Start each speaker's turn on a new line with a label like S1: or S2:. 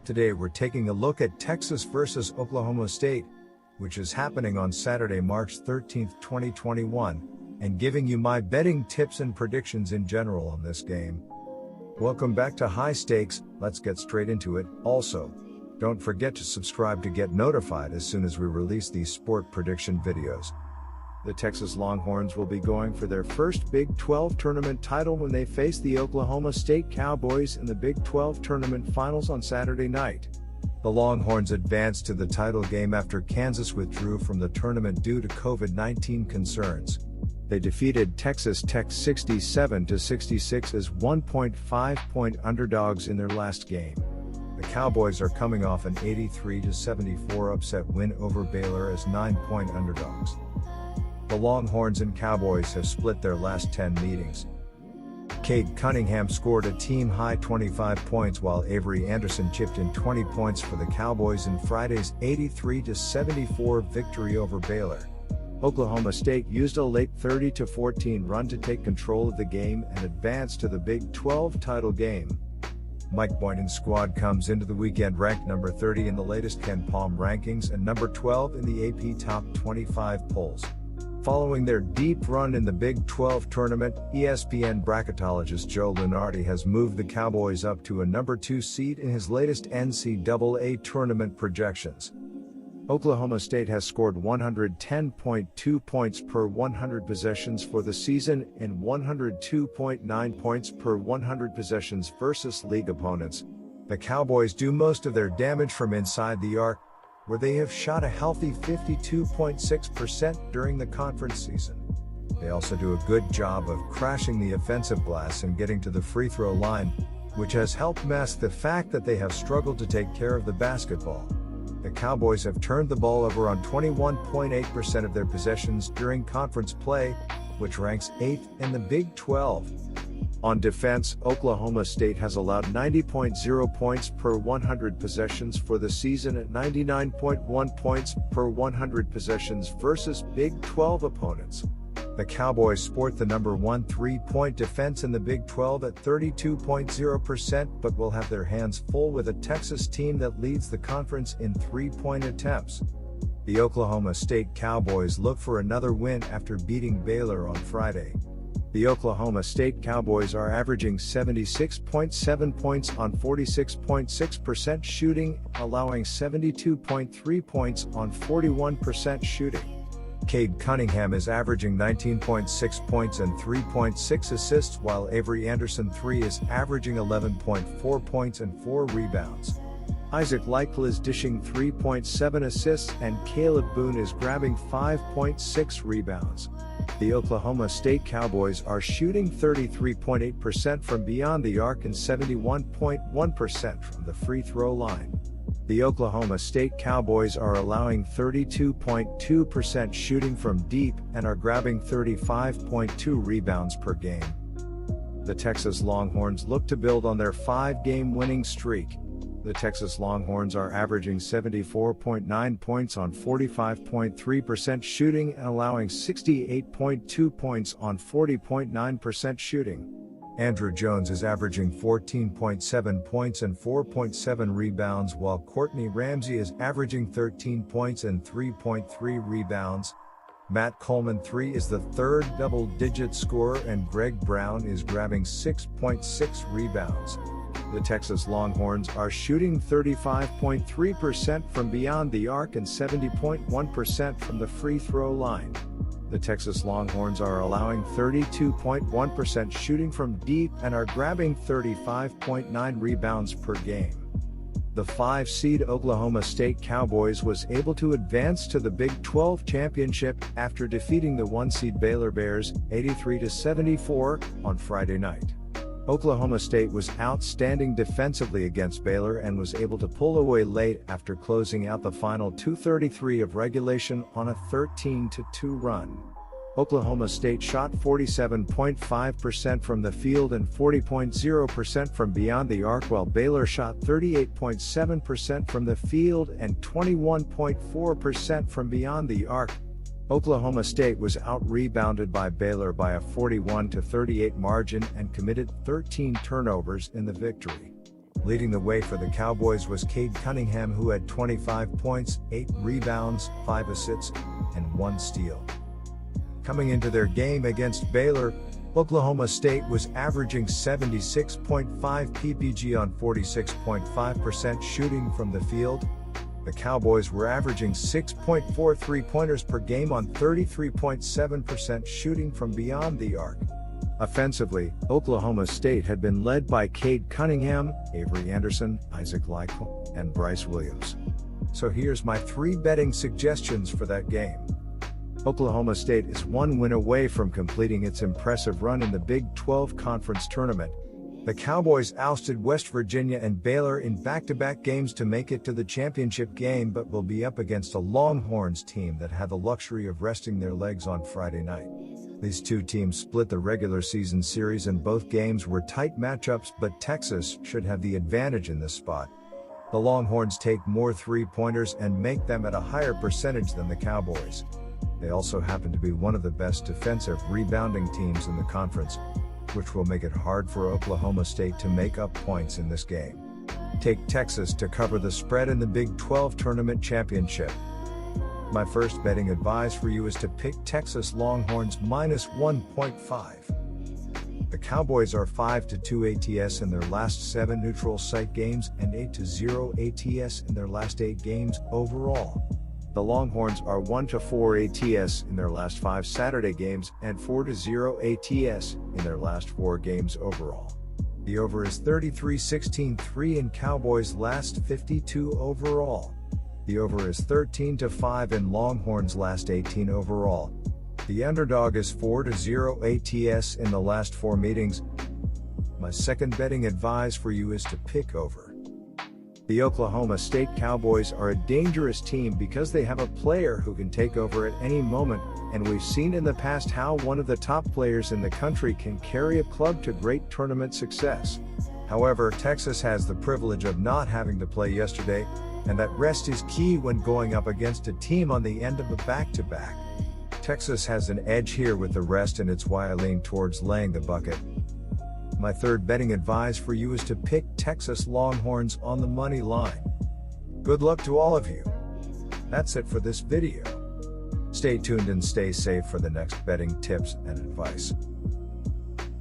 S1: Today we're taking a look at Texas versus Oklahoma State, which is happening on Saturday, March 13, 2021, and giving you my betting tips and predictions in general on this game. Welcome back to High Stakes. Let's get straight into it. Also, don't forget to subscribe to get notified as soon as we release these sport prediction videos. The Texas Longhorns will be going for their first Big 12 tournament title when they face the Oklahoma State Cowboys in the Big 12 tournament finals on Saturday night. The Longhorns advanced to the title game after Kansas withdrew from the tournament due to COVID-19 concerns. They defeated Texas Tech 67-66 as 1.5-point underdogs in their last game. The Cowboys are coming off an 83-74 upset win over Baylor as 9-point underdogs. The Longhorns and Cowboys have split their last 10 meetings. Cade Cunningham scored a team-high 25 points while Avery Anderson chipped in 20 points for the Cowboys in Friday's 83-74 victory over Baylor. Oklahoma State used a late 30-14 run to take control of the game and advance to the Big 12 title game. Mike Boynton's squad comes into the weekend ranked number 30 in the latest KenPom rankings and number 12 in the AP Top 25 polls. Following their deep run in the Big 12 tournament, ESPN bracketologist Joe Lunardi has moved the Cowboys up to a number 2 seed in his latest NCAA tournament projections. Oklahoma State has scored 110.2 points per 100 possessions for the season and 102.9 points per 100 possessions versus league opponents. The Cowboys do most of their damage from inside the arc, where they have shot a healthy 52.6% during the conference season. They also do a good job of crashing the offensive glass and getting to the free throw line, which has helped mask the fact that they have struggled to take care of the basketball. The Cowboys have turned the ball over on 21.8% of their possessions during conference play, which ranks 8th in the Big 12. On defense, Oklahoma State has allowed 90.0 points per 100 possessions for the season at 99.1 points per 100 possessions versus Big 12 opponents. The Cowboys sport the number 1 3-point defense in the Big 12 at 32.0%, but will have their hands full with a Texas team that leads the conference in 3-point attempts. The Oklahoma State Cowboys look for another win after beating Baylor on Friday. The Oklahoma State Cowboys are averaging 76.7 points on 46.6% shooting, allowing 72.3 points on 41% shooting. Cade Cunningham is averaging 19.6 points and 3.6 assists, while Avery Anderson III is averaging 11.4 points and 4 rebounds. Isaac Likely is dishing 3.7 assists and Caleb Boone is grabbing 5.6 rebounds. The Oklahoma State Cowboys are shooting 33.8% from beyond the arc and 71.1% from the free throw line. The Oklahoma State Cowboys are allowing 32.2% shooting from deep and are grabbing 35.2 rebounds per game. The Texas Longhorns look to build on their 5-game winning streak. The Texas Longhorns are averaging 74.9 points on 45.3% shooting and allowing 68.2 points on 40.9% shooting. Andrew Jones is averaging 14.7 points and 4.7 rebounds, while Courtney Ramsey is averaging 13 points and 3.3 rebounds. Matt Coleman III is the third double-digit scorer and Greg Brown is grabbing 6.6 rebounds. The Texas Longhorns are shooting 35.3% from beyond the arc and 70.1% from the free throw line. The Texas Longhorns are allowing 32.1% shooting from deep and are grabbing 35.9 rebounds per game. The 5-seed Oklahoma State Cowboys was able to advance to the Big 12 championship after defeating the 1-seed Baylor Bears 83-74 on Friday night. Oklahoma State was outstanding defensively against Baylor and was able to pull away late after closing out the final 2:33 of regulation on a 13-2 run. Oklahoma State shot 47.5% from the field and 40.0% from beyond the arc, while Baylor shot 38.7% from the field and 21.4% from beyond the arc. Oklahoma State was out-rebounded by Baylor by a 41-38 margin and committed 13 turnovers in the victory. Leading the way for the Cowboys was Cade Cunningham, who had 25 points, 8 rebounds, 5 assists, and 1 steal. Coming into their game against Baylor, Oklahoma State was averaging 76.5 ppg on 46.5% shooting from the field. The Cowboys were averaging 6.4 3-pointers per game on 33.7% shooting from beyond the arc. Offensively, Oklahoma State had been led by Cade Cunningham, Avery Anderson, Isaac Likell, and Bryce Williams. So here's my 3 betting suggestions for that game. Oklahoma State is 1 win away from completing its impressive run in the Big 12 Conference Tournament. The Cowboys ousted West Virginia and Baylor in back-to-back games to make it to the championship game, but will be up against a Longhorns team that had the luxury of resting their legs on Friday night. These two teams split the regular season series and both games were tight matchups, but Texas should have the advantage in this spot. The Longhorns take more 3-pointers and make them at a higher percentage than the Cowboys. They also happen to be one of the best defensive rebounding teams in the conference, which will make it hard for Oklahoma State to make up points in this game. Take Texas to cover the spread in the Big 12 Tournament Championship. My first betting advice for you is to pick Texas Longhorns minus 1.5. The Cowboys are 5-2 ATS in their last 7 neutral site games and 8-0 ATS in their last 8 games overall. The Longhorns are 1-4 ATS in their last 5 Saturday games and 4-0 ATS in their last 4 games overall. The over is 33-16-3 in Cowboys' last 52 overall. The over is 13-5 in Longhorns' last 18 overall. The underdog is 4-0 ATS in the last 4 meetings. My second betting advice for you is to pick over. The Oklahoma State Cowboys are a dangerous team because they have a player who can take over at any moment, and we've seen in the past how one of the top players in the country can carry a club to great tournament success. However, Texas has the privilege of not having to play yesterday, and that rest is key when going up against a team on the end of a back-to-back. Texas has an edge here with the rest, and it's why I lean towards laying the bucket. My third betting advice for you is to pick Texas Longhorns on the money line. Good luck to all of you. That's it for this video. Stay tuned and stay safe for the next betting tips and advice.